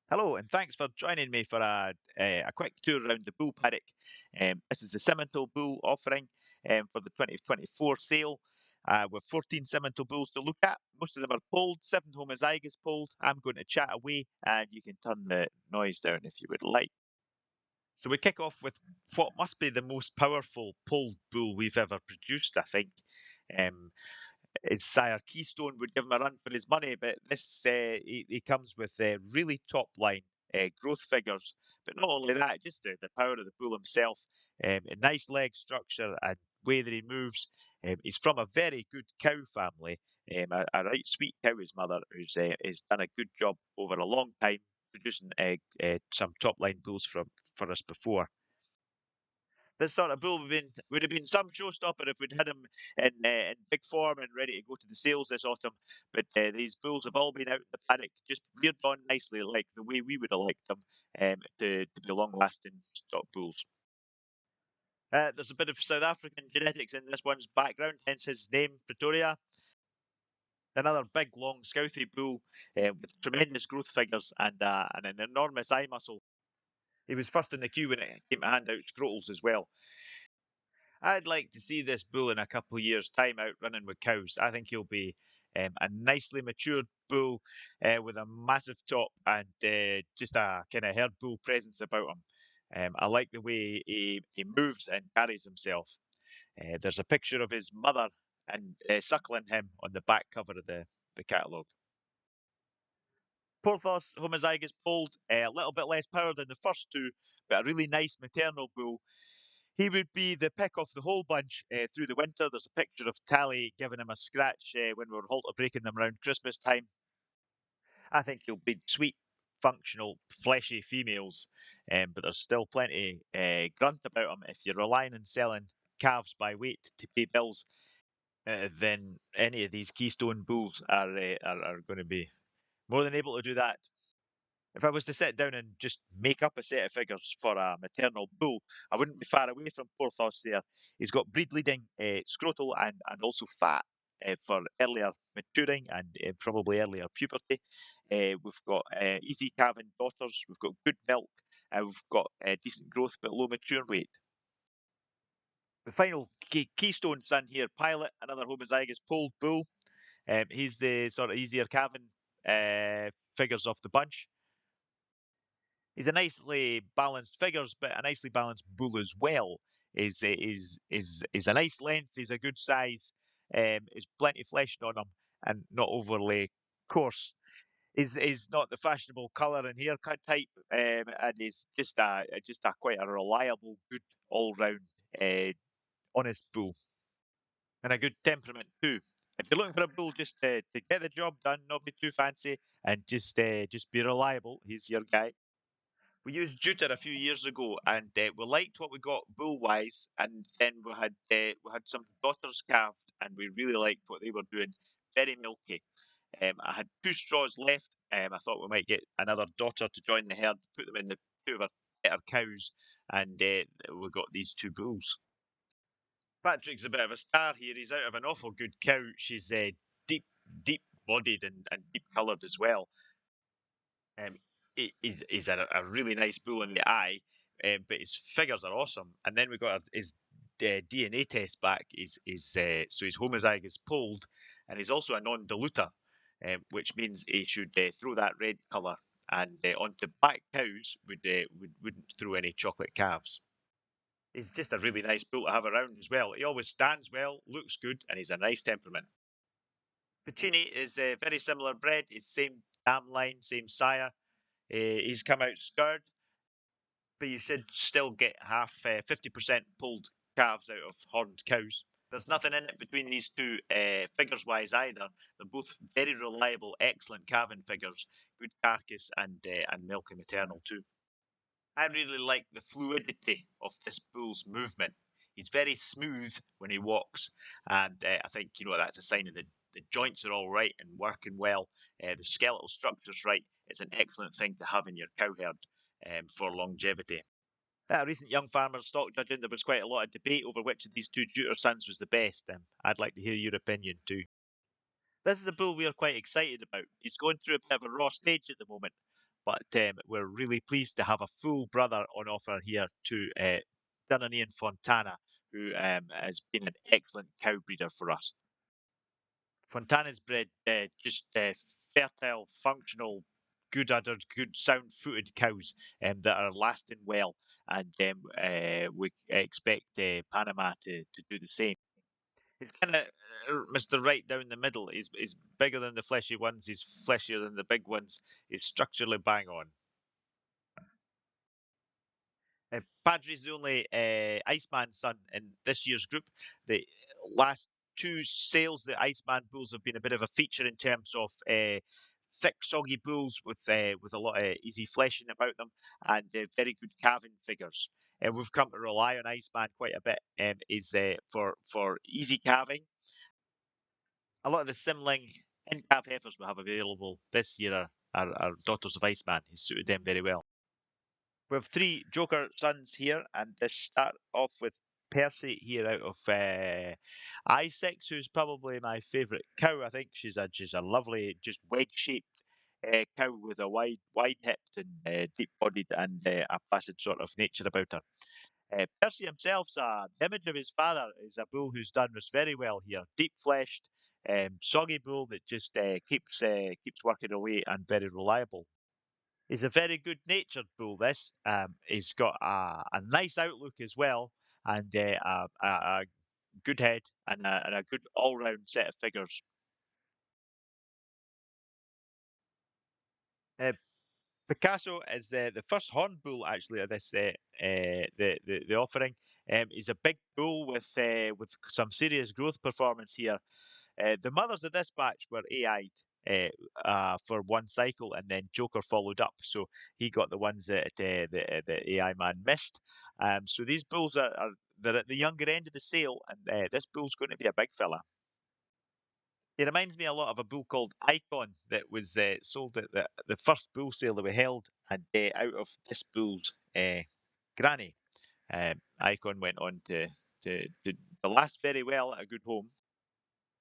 Hello, and thanks for joining me for a quick tour around the bull paddock. This is the Simmental Bull offering for the 2024 sale. With 14 Simmental Bulls to look at. Most of them are polled, 7 homozygous polled. I'm going to chat away, and you can turn the noise down if you would like. So we kick off with what must be the most powerful polled bull we've ever produced, I think. Um, his sire Keystone would give him a run for his money, but this he comes with really top line growth figures. But not only that, just the power of the bull himself, a nice leg structure and way that he moves. He's from a very good cow family, a right sweet cow. His mother, who's has done a good job over a long time producing some top line bulls for us before. This sort of bull would have been some showstopper if we'd had him in big form and ready to go to the sales this autumn. But these bulls have all been out in the paddock, just reared on nicely, like the way we would have liked them to be long-lasting stock bulls. There's a bit of South African genetics in this one's background, hence his name, Pretoria. Another big, long, scouthy bull with tremendous growth figures and an enormous eye muscle. He was first in the queue when it came to hand out scrotals as well. I'd like to see this bull in a couple of years' time out running with cows. I think he'll be a nicely matured bull with a massive top and just a kind of herd bull presence about him. I like the way he moves and carries himself. There's a picture of his mother and suckling him on the back cover of the catalogue. Porthos homozygous polled, a little bit less power than the first two, but a really nice maternal bull. He would be the pick of the whole bunch through the winter. There's a picture of Tally giving him a scratch when we were halter breaking them around Christmas time. I think he'll be sweet, functional, fleshy females, but there's still plenty grunt about him. If you're relying on selling calves by weight to pay bills, then any of these Keystone Bulls are going to be more than able to do that. If I was to sit down and just make up a set of figures for a maternal bull, I wouldn't be far away from Porthos there. He's got breed leading scrotal and also fat for earlier maturing and probably earlier puberty. We've got easy calving daughters, we've got good milk, and we've got decent growth but low mature weight. The final keystone son here, Pilot, another homozygous polled bull. He's the sort of easier calving figures of the bunch. He's a nicely balanced figures, but a nicely balanced bull as well. Is a nice length. He's a good size. Is plenty fleshed on him and not overly coarse. Is not the fashionable colour and haircut type, and is just a quite a reliable, good all round, uh, honest bull and a good temperament too. If you're looking for a bull just to get the job done, not be too fancy, and just be reliable, he's your guy. We used Juter a few years ago, and we liked what we got bull wise, and then we had some daughters calved, and we really liked what they were doing. Very milky. I had two straws left. I thought we might get another daughter to join the herd, put them in the two of our better cows, and we got these two bulls. Patrick's a bit of a star here. He's out of an awful good cow. She's deep, deep bodied and deep coloured as well. Um, he's a really nice bull in the eye, but his figures are awesome. And then we got his DNA test back. So his homozygous polled, and he's also a non-diluter, which means he should throw that red colour and onto black cows wouldn't throw any chocolate calves. He's just a really nice bull to have around as well. He always stands well, looks good, and he's a nice temperament. Puccini is very similar bred. He's same dam line, same sire. He's come out scurred, but you should still get 50% pulled calves out of horned cows. There's nothing in it between these two figures wise either. They're both very reliable, excellent calving figures, good carcass and milky maternal too. I really like the fluidity of this bull's movement. He's very smooth when he walks, and I think that's a sign of the joints are all right and working well. The skeletal structure's right. It's an excellent thing to have in your cow herd for longevity. At a recent young farmer stock judging, there was quite a lot of debate over which of these two Jupiter sons was the best. I'd like to hear your opinion too. This is a bull we are quite excited about. He's going through a bit of a raw stage at the moment. but we're really pleased to have a full brother on offer here to Dunany and Fontana, who has been an excellent cow breeder for us. Fontana's bred just fertile, functional, good uddered, good sound footed cows that are lasting well, and we expect Panama to do the same. It's kind of Mr. Right down the middle. He's bigger than the fleshy ones. He's fleshier than the big ones. He's structurally bang on. Padre's the only Iceman son in this year's group. The last two sales, the Iceman bulls have been a bit of a feature in terms of thick, soggy bulls with a lot of easy fleshing about them and very good calving figures. We've come to rely on Iceman quite a bit. Is for easy calving. A lot of the Simling in calf heifers we have available this year are daughters of Iceman. He's suited them very well. We have three Joker sons here, and this start off with Percy here out of I6, who's probably my favourite cow. I think she's a lovely, just wedge shaped cow with a wide hipped and deep bodied and a placid sort of nature about her. Percy himself's the image of his father is a bull who's done us very well here. Deep fleshed, soggy bull that just keeps working away and very reliable. He's a very good natured bull. This he's got a nice outlook as well, and a good head and a good all round set of figures. Uh, Picasso is the first horn bull actually of this the offering. He's a big bull with some serious growth performance here. The mothers of this batch were AI'd for one cycle, and then Joker followed up. So he got the ones that the AI man missed. So these bulls they're at the younger end of the sale, and this bull's going to be a big fella. He reminds me a lot of a bull called Icon that was sold at the first bull sale that we held, and out of this bull's granny, Icon went on to last very well at a good home.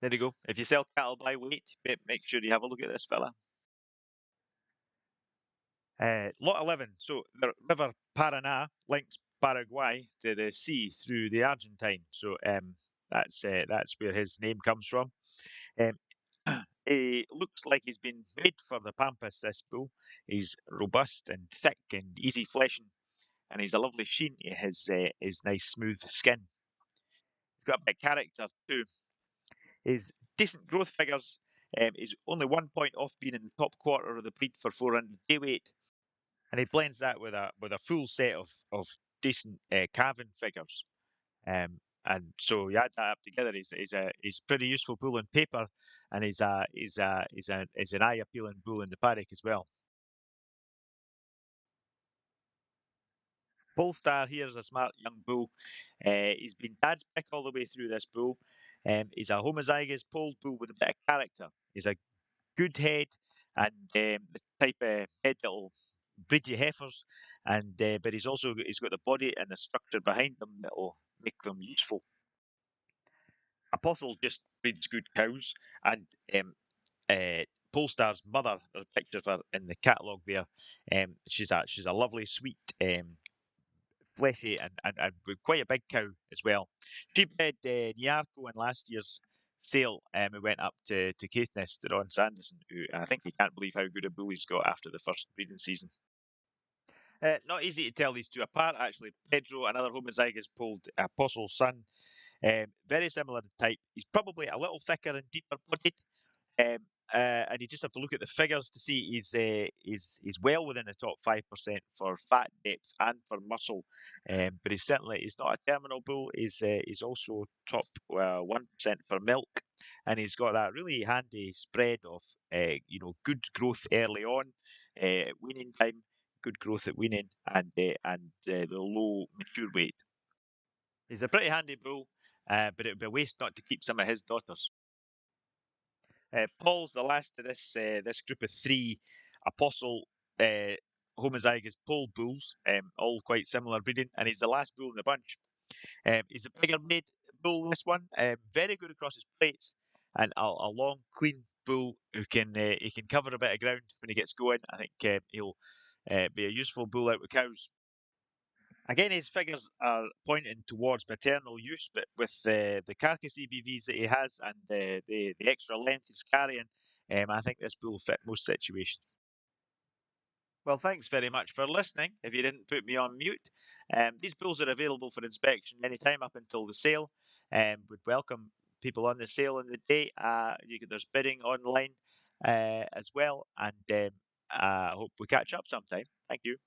There you go. If you sell cattle by weight, make sure you have a look at this fella. Lot 11. So the River Paraná links Paraguay to the sea through the Argentine. So that's where his name comes from. Um, he looks like he's been made for the Pampas, this bull. He's robust and thick and easy fleshing, and he's a lovely sheen to his nice smooth skin. He's got a bit of character too. His decent growth figures is only 1 point off being in the top quarter of the breed for 400 day weight, and he blends that with a full set of decent calving figures. And so you add that up together, he's pretty useful bull on paper, and he's an eye appealing bull in the paddock as well. Polestar here is a smart young bull. He's been dad's pick all the way through this bull. He's a homozygous polled bull with a bit of character. He's a good head and the type of head that'll breed you heifers, and but he's got the body and the structure behind them that'll make them useful. Apostle just breeds good cows, and uh, Polestar's mother, there's a picture of her in the catalogue there. She's a lovely, sweet, fleshy, and quite a big cow as well. She bred Nyarko in last year's sale. We went up to Caithness to Ron Sanderson, who I think he can't believe how good a bull he's got after the first breeding season. Not easy to tell these two apart, actually. Pedro, another homozygous polled Apostle's son, very similar in type. He's probably a little thicker and deeper bodied, um, and you just have to look at the figures to see he's well within the top 5% for fat depth and for muscle. But he's not a terminal bull. He's also top 1% for milk, and he's got that really handy spread of good growth early on, weaning time, good growth at weaning, and the low mature weight. He's a pretty handy bull, but it would be a waste not to keep some of his daughters. Paul's the last of this group of three apostle homozygous pole bulls, all quite similar breeding, and he's the last bull in the bunch. He's a bigger made bull, this one, very good across his plates, and a long, clean bull who can he can cover a bit of ground when he gets going. I think be a useful bull out with cows. Again, his figures are pointing towards maternal use, but with the carcass EBVs that he has and the extra length he's carrying, I think this bull will fit most situations. Well, thanks very much for listening. If you didn't put me on mute, these bulls are available for inspection anytime up until the sale. Would welcome people on the sale on the day. There's bidding online as well, and I hope we catch up sometime. Thank you.